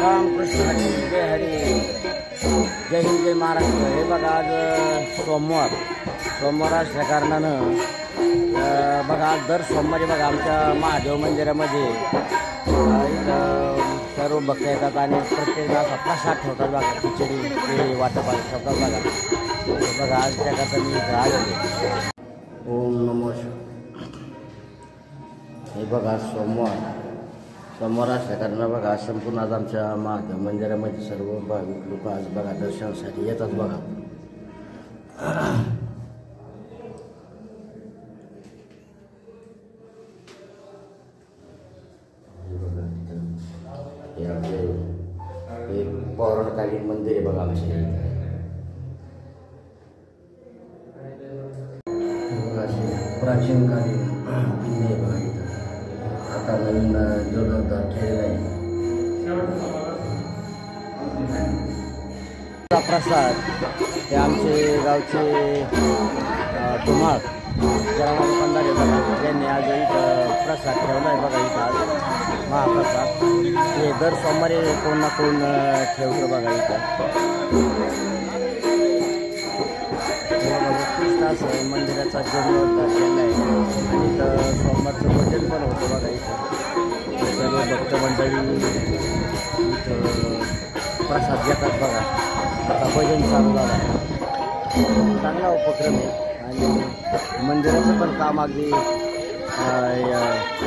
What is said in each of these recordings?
रामकृष्ण हरी जय हरी जय हिंद जय महाराष्ट्र। हे बघा आज सोमवार असल्या कारणानं बघा आज दर सोमवारी बघा आमच्या महादेव मंदिरामध्ये इथं सर्व भक्त येतात आणि प्रत्येक असा प्रसाद ठेवतात बघा, खिचडी ते वाटप ठेवतात बघा आज त्याकरता मी इथं आलेलो। ओम नमो शिवाय। हे बघा सोमवार असल्या कारण बघा संपूर्ण आज आमच्या महादेव मंदिरामध्ये सर्व भाविक लोक आज बघा दर्शनासाठी येतात बघा। हे पौराणिक मंदिर आहे बघा आमच्या प्राचीनकालीन किल्ले बघा इथं आता नवीन जोरदार खेळ आहे। प्रसाद हे आमचे गावचे धुमाळ पंधारे बघा त्यांनी आज इथं प्रसाद ठेवला आहे बघा। इथं आज महाप्रसाद हे दर सोमवारी कोण ना कोण ठेवतं बघा इथं। उत्कृष्ट मंदिराचा जीर्णोद्धार केला आहे आणि इथं सोमवारचं भजन पण होतं बघा। इथं सर्व भक्त मंडळी इथं प्रसाद घेतात बघा। आता भजन चालू झालं आहे, चांगला उपक्रम आहे आणि मंदिराचं पण काम अगदी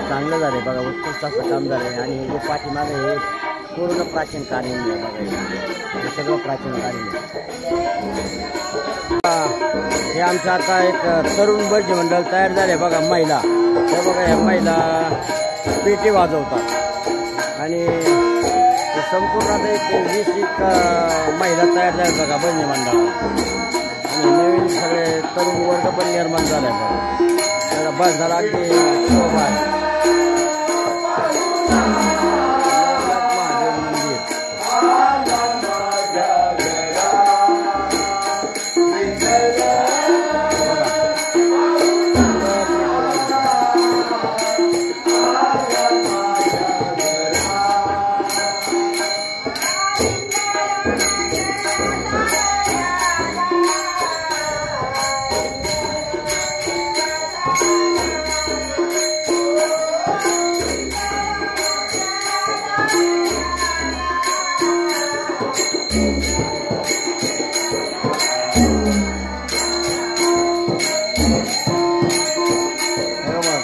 चांगलं झालं आहे बघा। उत्कृष्ट असं काम झालं आहे आणि हे पाठीमागे हे पूर्ण प्राचीन कालीन आहे बघा, हे सगळं प्राचीन कालीन आहे। हे आमचं आता एक तरुण भजनी मंडळ तयार झाले बघा। महिला हे बघा, ह्या महिला पेटी वाजवतात आणि संपूर्ण आता एक 20 महिला तयार झाल्या बघा भजनी मंडळाला आणि नवीन सगळे तरुण वर्ग पण निर्माण झाला आहे बघा। बस झाला अगदी शोभा आहे।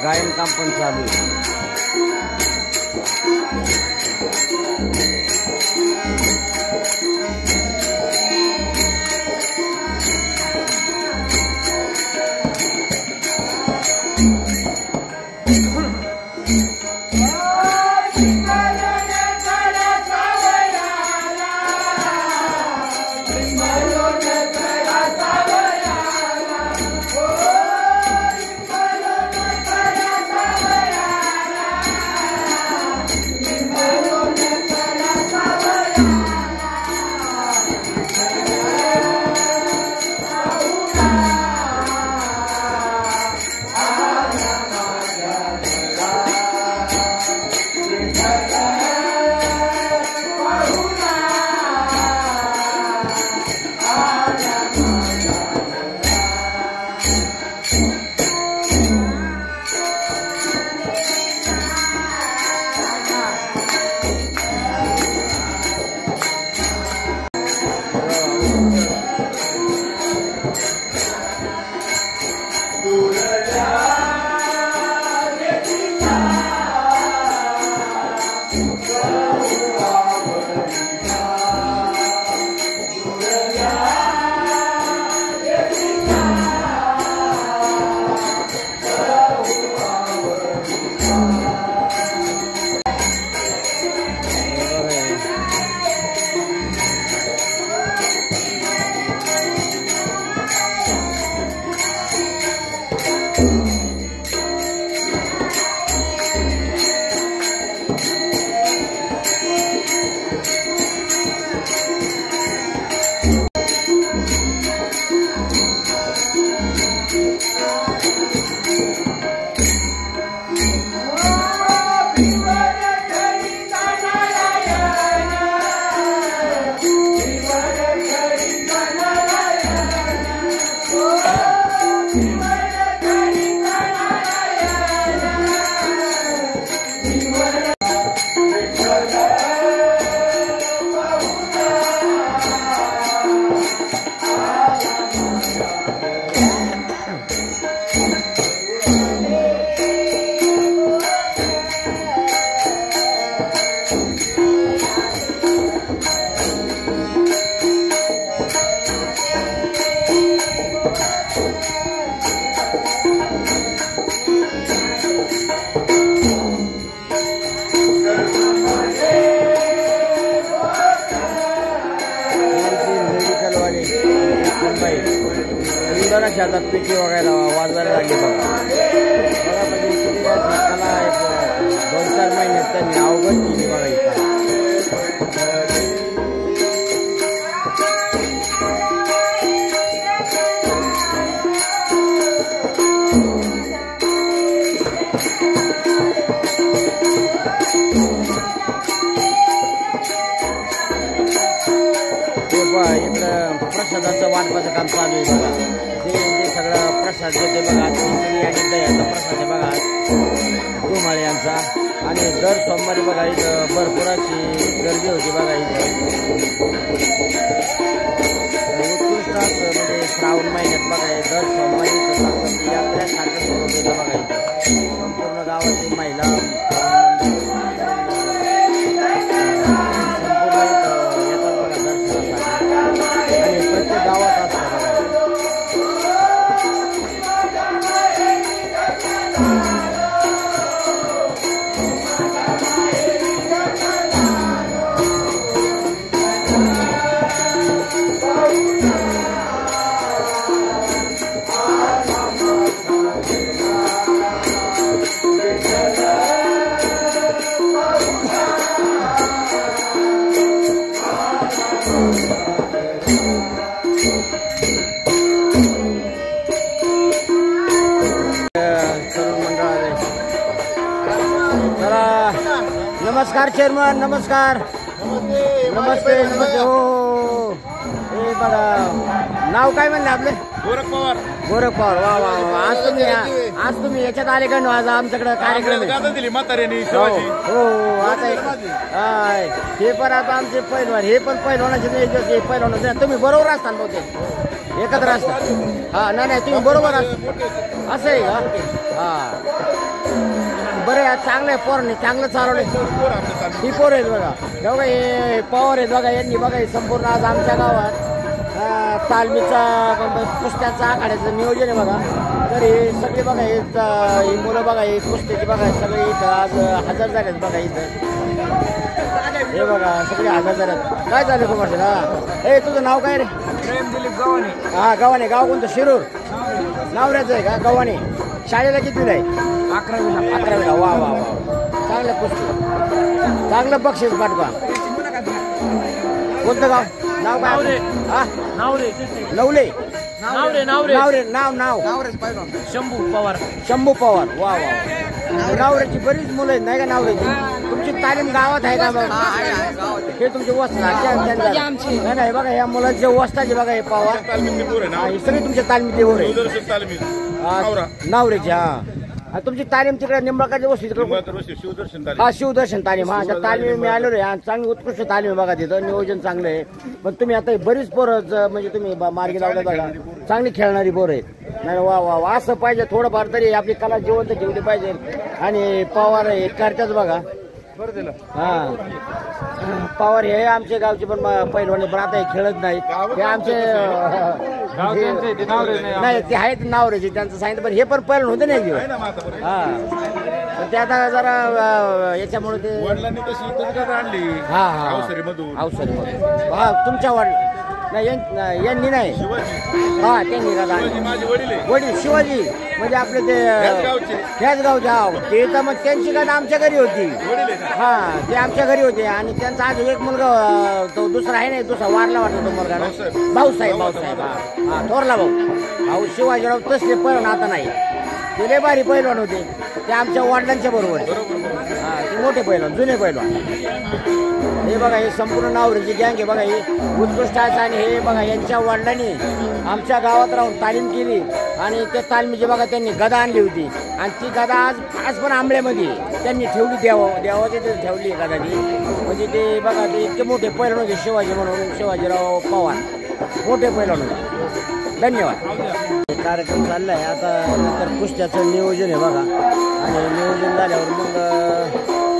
गायन काम पण चालू आहे। जणांच्या हातात पेटी वगैरे वाजवायला लागली बघा. म्हणजे किती कला 2-4 महिन्यात त्यांनी अवगत केली बघा इथं. इकडं प्रसादाचं वाटपाचं काम चालू आहे बघा. ते सगळं प्रसाद देते बघा. खिचडी आणि दह्याचा प्रसाद आहे बघा धुमाळे यांचा. आणि दर सोमवारी बघा इथं भरपूर अशी गर्दी होती बघा इथं. उत्कृष्ट असं म्हणजे श्रावण महिन्यात बघा दर सोमवारी यात्रेसारखं सुरू केलं बघा इथं. संपूर्ण गावातील महिला प्रत्येक गावात असतं बघा. नमस्कार चेअरमन. नमस्कार. नमस्ते. नमस्ते. हो हे बघा नाव काय म्हणलं आपलं? गोरख पवार. गोरख पवार. वा वा वा. आज तुम्ही याच्यात आले का? आज आमच्याकडे कार्यक्रम दिली म्हाताऱ्यानी. हो आता हे पण आता आमचे पैलवान हे पण पैलवानाचे पैलवान तुम्ही बरोबर असताल बहुतेक एकत्र असतात. हा नाही तुम्ही बरोबर असता असं आहे का? हा बरं आहे. चांगलं आहे पोरांनी चांगलं चालवलंय. ही पोर आहेत बघा. बघा हे पवार आहेत बघा. यांनी बघा संपूर्ण आज आमच्या गावात तालमीचा कुस्त्याचा आखाड्याचं नियोजन आहे बघा. तर हे सगळे बघा ही मुलं बघा ही कुस्त्याची बघा सगळे इथं आज हजर झालेत बघा इथं. हे बघा सगळे हजर झालेत. काय झालं कुमार? हा हे तुझं नाव काय रे? प्रेम दिलीप गव्हाणे. हा गव्हाणे. गाव कोणतं? शिरूर. नावऱ्याचं आहे का? गव्हाणे. शाळेला कितीला आहे? 11वीला. वा वा वा. चांगलं कुस्ती चांगलं बक्षीस पाठवा. कोणतं गाव? नाव काय? हा नावरे. नवले. नावरे. नावरे. नाव शंभू पवार. शंभू पवार. वा वा. नावऱ्याची बरीच मुलं आहेत नाही का? नावऱ्याची तुमची तालीम गावात आहे का? हे तुमचे वस्ता नाही बघा या मुलांचे वस्ताचे बघा हे पवार हे सगळे तुमच्या तालमीतले वर आहे. नावरेची. हा तुमची तालीम तिकडे निंबाळकाच्या वस्ती तिकडे. हा शिवदर्शन तालीम. हा त्या तालीम मी आलो रे. चांगली उत्कृष्ट तालीम बघा तिथं नियोजन चांगलं आहे. पण तुम्ही आता बरीच पोरं म्हणजे तुम्ही मार्गी लावलं बघा. चांगली खेळणारी पोरं आहेत. नाही वा वा वा. असं पाहिजे थोडंफार तरी आपली कला जिवंत ठेवली पाहिजे. आणि पवार हे करतात बघा. हा पवार हे आमच्या गावचे पण पैलवान पण आता हे खेळत नाहीत. हे आमचे नाही ते आहेत नावरेचे त्यांचं सांगितलं. पण हे पण पैलवान होते नाही हा पण ते आता जरा याच्यामुळे ते आणली. हा हा अवसरीमधून. हा तुमच्या नाही यांनी नाही. हा त्यांनी का वडील शिवाजी म्हणजे आपले ते त्याच गावचे. हा ते तर मग त्यांची गाणं आमच्या घरी होती. हा ते आमच्या घरी होते. आणि त्यांचा आज एक मुलगा तो दुसरा आहे नाही दुसरा वारला वाटतो तो मुलगा भाऊसाहेब. हा थोरला भाऊ शिवाजीराव तसले पैलवान आता नाही. ते लय भारी पैलवान होते. ते आमच्या वडिलांच्या बरोबर. हा ते मोठे पैलवान जुने पैलवान. हे बघा हे संपूर्ण नावरेची गँग आहे बघा. हे उत्कृष्ट आहे. आणि हे बघा यांच्या वडिलांनी आमच्या गावात राहून तालीम केली. आणि त्या तालमीची बघा त्यांनी गदा आणली होती. आणि ती गदा आज पण आंबल्यामध्ये त्यांनी ठेवली. देवाची ते ठेवली गदा ती. म्हणजे ते बघा ते इतके मोठे पैलवान होते शिवाजी म्हणून शिवाजीराव पवार मोठे पैलवान होते. धन्यवाद. कार्यक्रम चाललाय आता. नंतर कुस्त्याचं नियोजन आहे बघा. आणि नियोजन झाल्यावर मग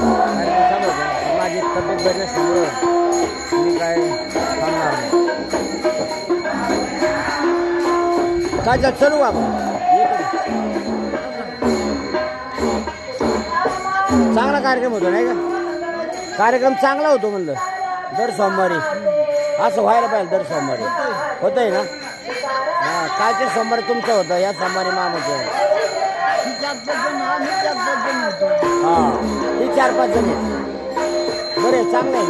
कार्यक्रम चालू होता. माझी तब्येत बरी नसल्यामुळं मी काय थांबणार नाही. काय चलू आपण चांगला कार्यक्रम होतो नाही का? कार्यक्रम चांगला होतो म्हणलं. दर सोमवारी असं व्हायला पाहिजे. दर सोमवारी होतंय ना. हा कालचे सोमवार तुमचं होतं, या सोमवारी मामाचं. हा हे 4-5 जण आहेत. बरे चांगलं आहे.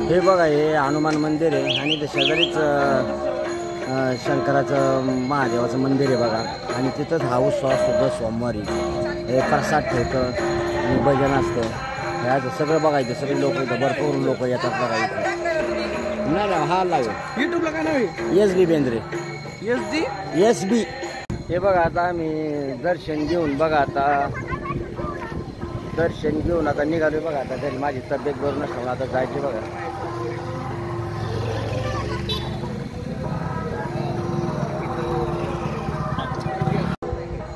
हे बघा हे हनुमान मंदिर आहे आणि ते शेजारीच शंकराचं महादेवाचं मंदिर आहे बघा. आणि तिथंच हा उत्सव असतो दर सोमवारी. हे प्रसाद ठेवतं आणि भजन असतं. हे असं सगळं बघायचं. सगळे लोक इथं भरपूर लोक येतात बघा इथं. नाही ना हा लावे युट्यूबला काय नाव आहे? SB बेंद्रे. SD SB. हे बघा आता आम्ही दर्शन घेऊन बघा आता निघालोय बघा. आता घरी माझी तब्येत बरं नसल्यामुळे आता जायची बघा.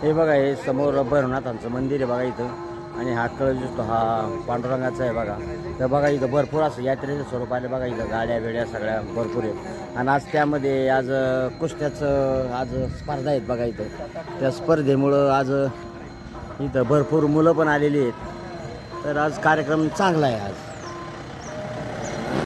हे बघा हे समोर भैरवनाथांचं मंदिर आहे बघा इथं. आणि हा कळस दिसतो हा पांडुरंगाचा आहे बघा. तर बघा इथं भरपूर असं यात्रेचं स्वरूप आलं बघा. इथं गाड्या बिड्या सगळ्या भरपूर आहेत. आणि आज त्यामध्ये आज कुस्त्याचं आज स्पर्धा आहेत बघा इथं. त्या स्पर्धेमुळं आज इथं भरपूर मुलं पण आलेली आहेत. तर आज कार्यक्रम चांगला आहे आज.